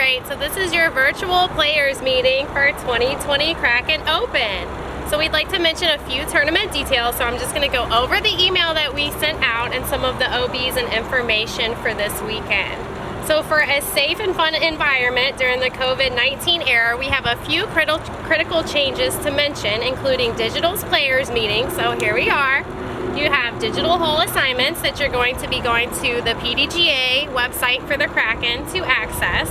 Alright, so this is your virtual players meeting for 2020 Kraken Open. So we'd like to mention a few tournament details, so I'm just going to go over the email that we sent out and some of the OBs and information for this weekend. So for a safe and fun environment during the COVID-19 era, we have a few critical changes to mention, including digital's players meeting. So here we are. You have digital hole assignments that you're going to be going to the PDGA website for the Kraken to access.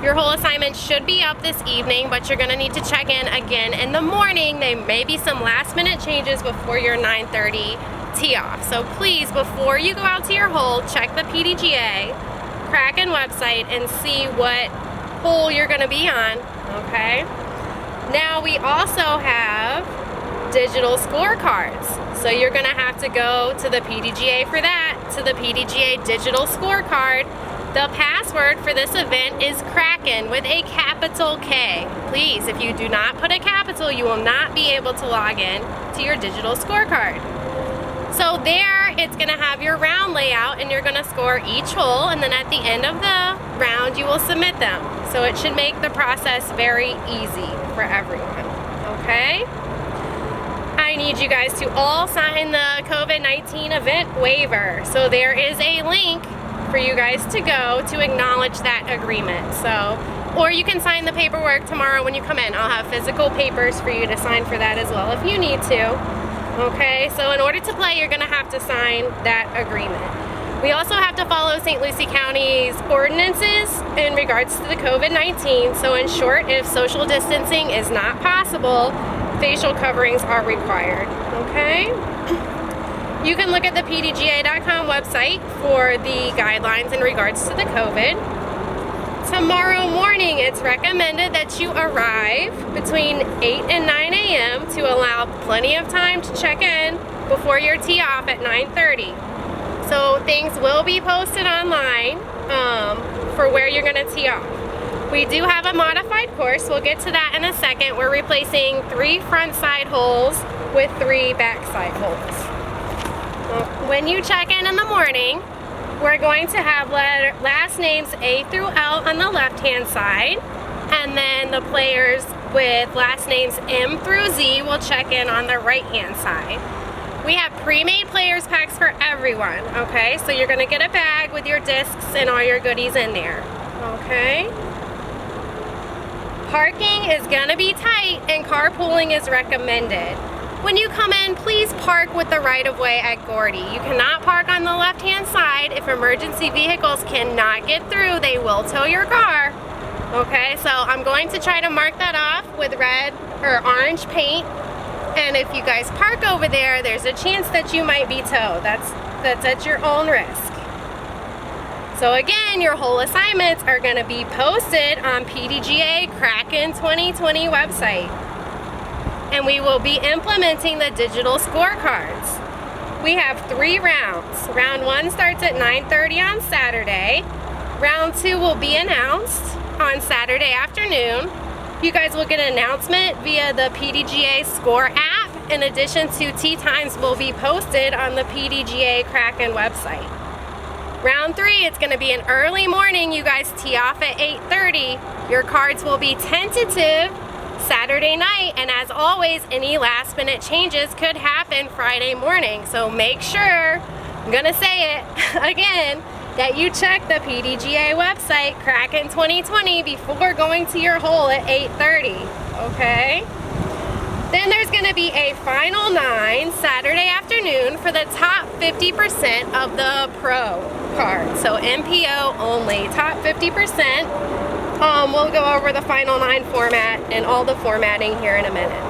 Your hole assignment should be up this evening, but you're going to need to check in again in the morning. There may be some last minute changes before your 9:30 tee off. So please, before you go out to your hole, check the PDGA Kraken website and see what hole you're going to be on, okay? Now we also have digital scorecards. So you're going to have to go to the PDGA for that, to the PDGA digital scorecard. The password for this event is Kraken with a capital K. Please, if you do not put a capital, you will not be able to log in to your digital scorecard. So there, it's going to have your round layout, and you're going to score each hole, and then at the end of the round, you will submit them. So it should make the process very easy for everyone, okay? I need you guys to all sign the COVID-19 event waiver. So there is a link for you guys to go to acknowledge that agreement. So, or you can sign the paperwork tomorrow when you come in. I'll have physical papers for you to sign for that as well if you need to. Okay, so in order to play, you're gonna have to sign that agreement. We also have to follow St. Lucie County's ordinances in regards to the COVID-19. So in short, if social distancing is not possible, facial coverings are required, okay? You can look at the pdga.com website for the guidelines in regards to the COVID. Tomorrow morning, it's recommended that you arrive between 8 and 9 a.m. to allow plenty of time to check in before your tee off at 9:30. So things will be posted online for where you're going to tee off. We do have a modified course. We'll get to that in a second. We're replacing 3 front side holes with 3 back side holes. When you check in the morning, we're going to have last names A through L on the left-hand side, and then the players with last names M through Z will check in on the right-hand side. We have pre-made players packs for everyone, okay? So you're gonna get a bag with your discs and all your goodies in there, okay? Parking is gonna be tight and carpooling is recommended. When you come in, please park with the right-of-way at Gordy. You cannot park on the left-hand side. If emergency vehicles cannot get through, they will tow your car. Okay, so I'm going to try to mark that off with red or orange paint. And if you guys park over there, there's a chance that you might be towed. That's at your own risk. So again, your hole assignments are going to be posted on PDGA Kraken 2020 website. And we will be implementing the digital scorecards. We have 3 rounds. Round 1 starts at 9:30 on Saturday. Round 2 will be announced on Saturday afternoon. You guys will get an announcement via the PDGA Score app. In addition to tee times will be posted on the PDGA Kraken website. Round 3, it's going to be an early morning. You guys tee off at 8:30. Your cards will be tentative Saturday night, and as always, any last minute changes could happen Friday morning. So make sure, I'm gonna say it again, that you check the PDGA website, Kraken 2020, before going to your hole at 8:30, okay? Then there's gonna be a final 9 Saturday afternoon for the top 50% of the pro card. So MPO only, top 50%. We'll go over the final 9 format and all the formatting here in a minute.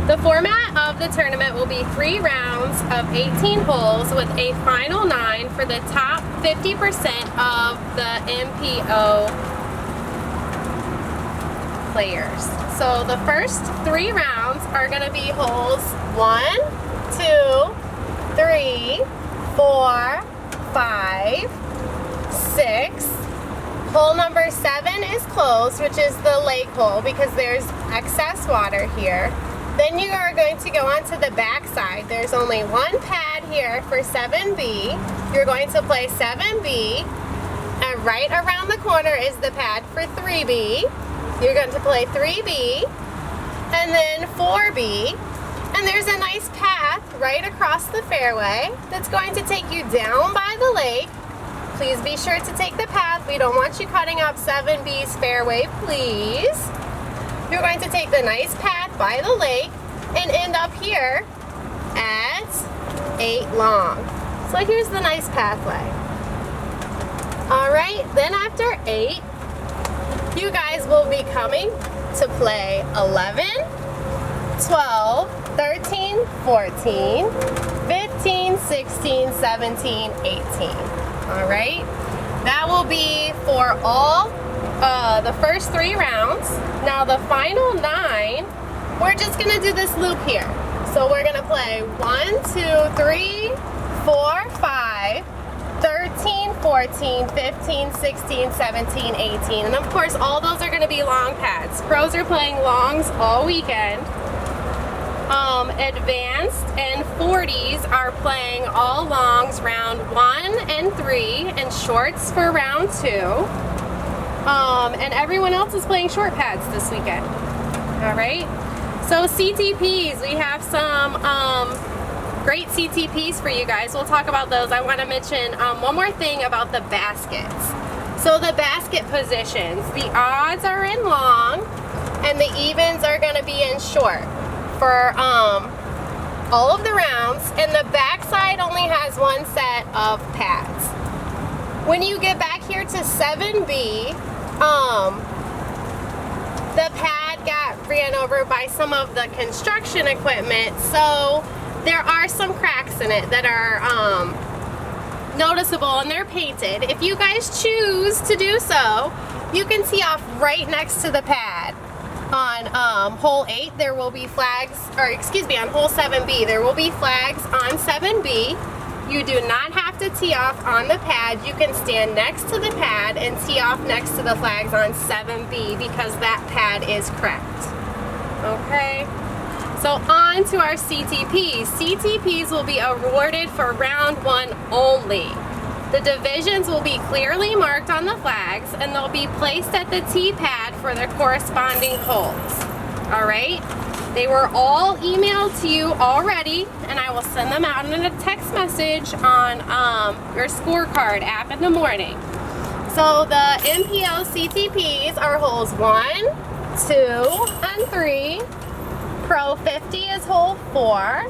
The format of the tournament will be 3 rounds of 18 holes with a final 9 for the top 50% of the MPO players. So the first 3 rounds are going to be holes 1, 2, 3, 4, 5, 6. Hole number 7 is closed, which is the lake hole because there's excess water here. Then you are going to go onto the back side. There's only 1 pad here for 7B. You're going to play 7B. And right around the corner is the pad for 3B. You're going to play 3B and then 4B. And there's a nice path right across the fairway that's going to take you down by the lake. Please be sure to take the path. We don't want you cutting up 7B's fairway, please. You're going to take the nice path by the lake and end up here at 8 long. So here's the nice pathway. All right, then after 8, you guys will be coming to play 11, 12, 13, 14, 15, 16, 17, 18. All right, that will be for all the first 3 rounds. Now the final 9, we're just gonna do this loop here. So we're gonna play 1, 2, 3, 4, 5, 13, 14, 15, 16, 17, 18. And of course, all those are gonna be long pads. Pros are playing longs all weekend. Advanced and 40s are playing all longs round 1 and 3 and shorts for round 2. And everyone else is playing short pads this weekend. All right. So CTPs, we have some great CTPs for you guys. We'll talk about those. I want to mention one more thing about the baskets. So the basket positions, the odds are in long and the evens are going to be in short for all of the rounds, and the backside only has 1 set of pads. When you get back here to 7B, the pad ran over by some of the construction equipment, so there are some cracks in it that are noticeable, and they're painted. If you guys choose to do so, you can tee off right next to the pad. On hole 8, there will be flags, or excuse me, on hole 7B, there will be flags on 7B. You do not have to tee off on the pad. You can stand next to the pad and tee off next to the flags on 7B because that pad is cracked. Okay, so on to our CTPs. CTPs will be awarded for round 1 only. The divisions will be clearly marked on the flags and they'll be placed at the tee pad for their corresponding holes. All right? They were all emailed to you already, and I will send them out in a text message on your scorecard app in the morning. So the MPO CTPs are holes 1, 2, and 3. Pro 50 is hole 4.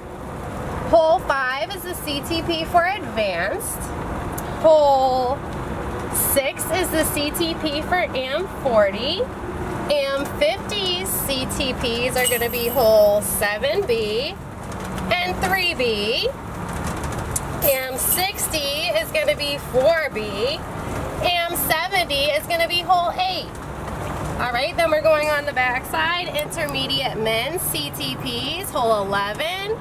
Hole 5 is the CTP for advanced. Hole 6 is the CTP for AM40. AM50's CTPs are going to be hole 7B and 3B. AM60 is going to be 4B. AM70 is going to be hole 8. Alright, then we're going on the backside. Intermediate men's CTPs, hole 11,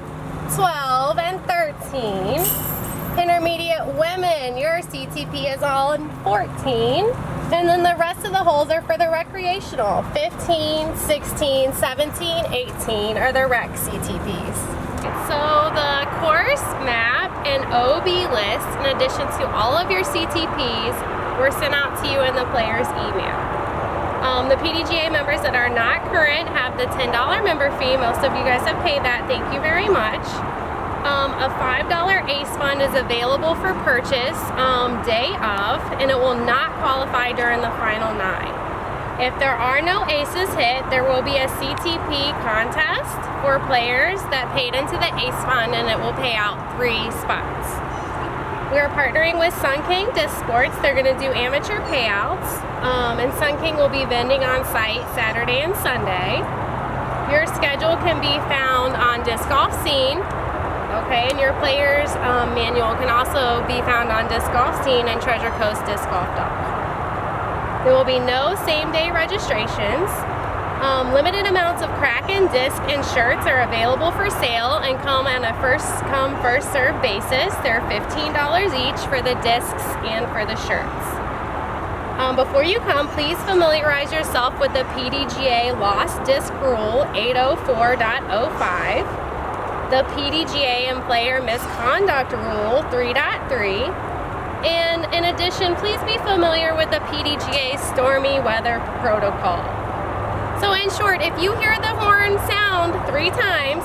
12, and 13. Intermediate women, your CTP is all in 14. And then the rest of the holes are for the recreational. 15, 16, 17, 18 are the rec CTPs. So the course map and OB list, in addition to all of your CTPs, were sent out to you in the player's email. The PDGA members that are not current have the $10 member fee. Most of you guys have paid that. Thank you very much. A $5 ACE fund is available for purchase day of, and it will not qualify during the final 9. If there are no aces hit, there will be a CTP contest for players that paid into the ACE fund, and it will pay out 3 spots. We are partnering with Sun King Disc Sports. They're going to do amateur payouts, and Sun King will be vending on site Saturday and Sunday. Your schedule can be found on Disc Golf Scene. Okay, and your player's manual can also be found on Disc Golf Scene and Treasure Coast Disc Golf Dock. There will be no same-day registrations. Limited amounts of Kraken disc and shirts are available for sale and come on a first-come, first-served basis. They're $15 each for the discs and for the shirts. Before you come, please familiarize yourself with the PDGA Lost Disc Rule 804.05. The PDGA and Player Misconduct Rule 3.3, And in addition, please be familiar with the PDGA stormy weather protocol. So in short, if you hear the horn sound 3 times,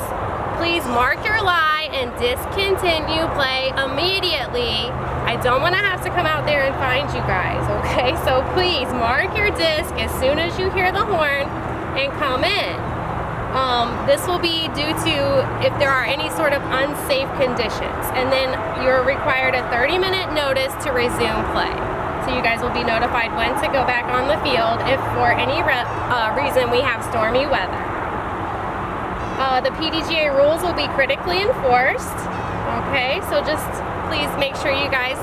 please mark your lie and discontinue play immediately. I don't want to have to come out there and find you guys, okay? So please mark your disc as soon as you hear the horn and come in. This will be due to if there are any sort of unsafe conditions, and then you're required a 30-minute notice to resume play. So you guys will be notified when to go back on the field if for any reason we have stormy weather. The PDGA rules will be critically enforced. Okay, so just please make sure you guys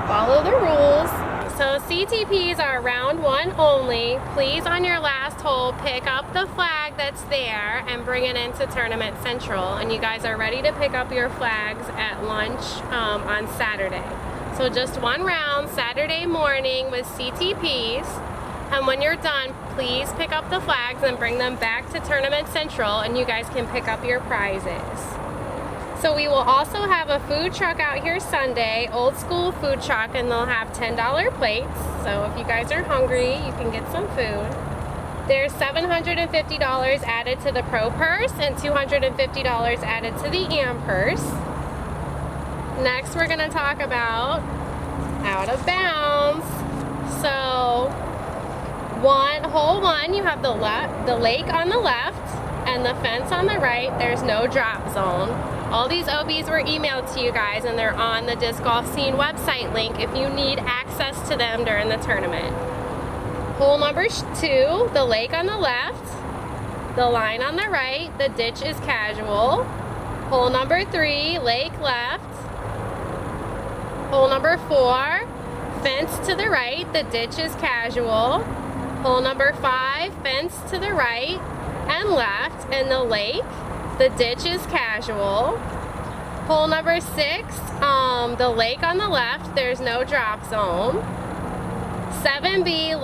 follow the rules. So CTPs are round 1 only. Please on your last hole pick up the flag that's there and bring it into Tournament Central. And you guys are ready to pick up your flags at lunch on Saturday. So just 1 round Saturday morning with CTPs. And when you're done, please pick up the flags and bring them back to Tournament Central and you guys can pick up your prizes. So we will also have a food truck out here Sunday, old school food truck, and they'll have $10 plates. So if you guys are hungry, you can get some food. There's $750 added to the Pro Purse and $250 added to the Am Purse. Next, we're gonna talk about out of bounds. So hole 1, you have the lake on the left and the fence on the right. There's no drop zone. All these OBs were emailed to you guys and they're on the Disc Golf Scene website link if you need access to them during the tournament. Hole number 2, the lake on the left, the line on the right, the ditch is casual. Hole number 3, lake left. Hole number 4, fence to the right, the ditch is casual. Hole number 5, fence to the right and left, and the lake, the ditch is casual. Hole number 6, the lake on the left, there's no drop zone. 7B,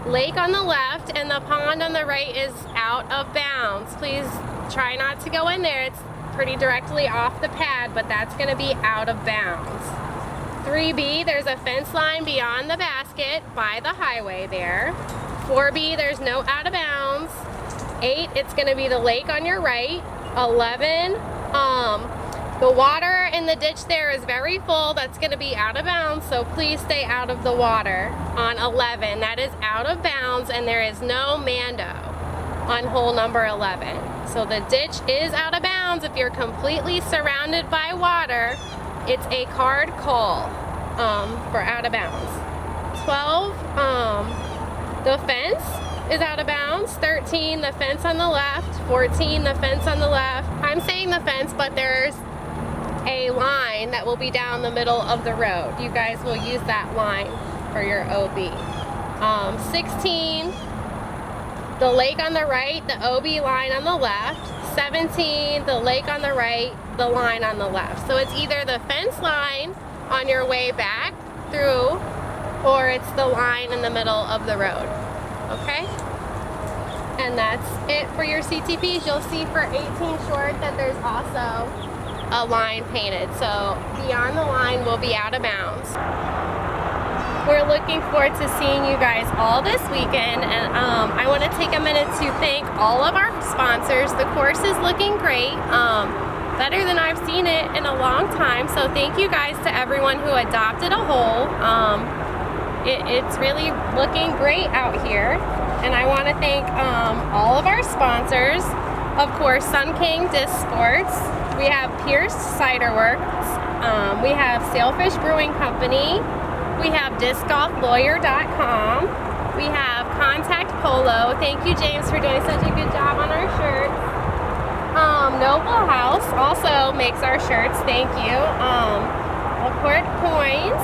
lake on the left, and the pond on the right is out of bounds. Please try not to go in there. It's pretty directly off the pad, but that's going to be out of bounds. 3B, there's a fence line beyond the basket by the highway there. 4B, there's no out of bounds. 8, it's going to be the lake on your right. 11, the water in the ditch there is very full. That's going to be out of bounds, so please stay out of the water on 11. That is out of bounds, and there is no Mando on hole number 11. So the ditch is out of bounds. If you're completely surrounded by water, it's a card call for out of bounds. 12, the fence is out of bounds. 13, the fence on the left. 14, the fence on the left. I'm saying the fence, but there's a line that will be down the middle of the road. You guys will use that line for your OB. 16, the lake on the right, the OB line on the left. 17, the lake on the right, the line on the left. So it's either the fence line on your way back through, or it's the line in the middle of the road. Okay? And that's it for your CTPs. You'll see for 18 short that there's also a line painted. So beyond the line will be out of bounds. We're looking forward to seeing you guys all this weekend, and I want to take a minute to thank all of our sponsors. The course is looking great, better than I've seen it in a long time, so thank you guys to everyone who adopted a hole. It's really looking great out here, and I want to thank all of our sponsors. Of course, Sun King Disc Sports, we have Pierce Cider Works, we have Sailfish Brewing Company, we have DiscGolfLawyer.com. We have Contact Polo. Thank you, James, for doing such a good job on our shirts. Noble House also makes our shirts. Thank you. Court Coins.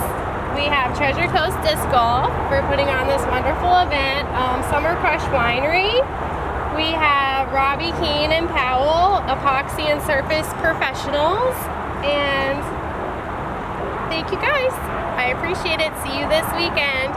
We have Treasure Coast Disc Golf for putting on this wonderful event. Summer Crush Winery. We have Robbie Keane and Powell, Epoxy and Surface Professionals. And thank you guys. I appreciate it. See you this weekend.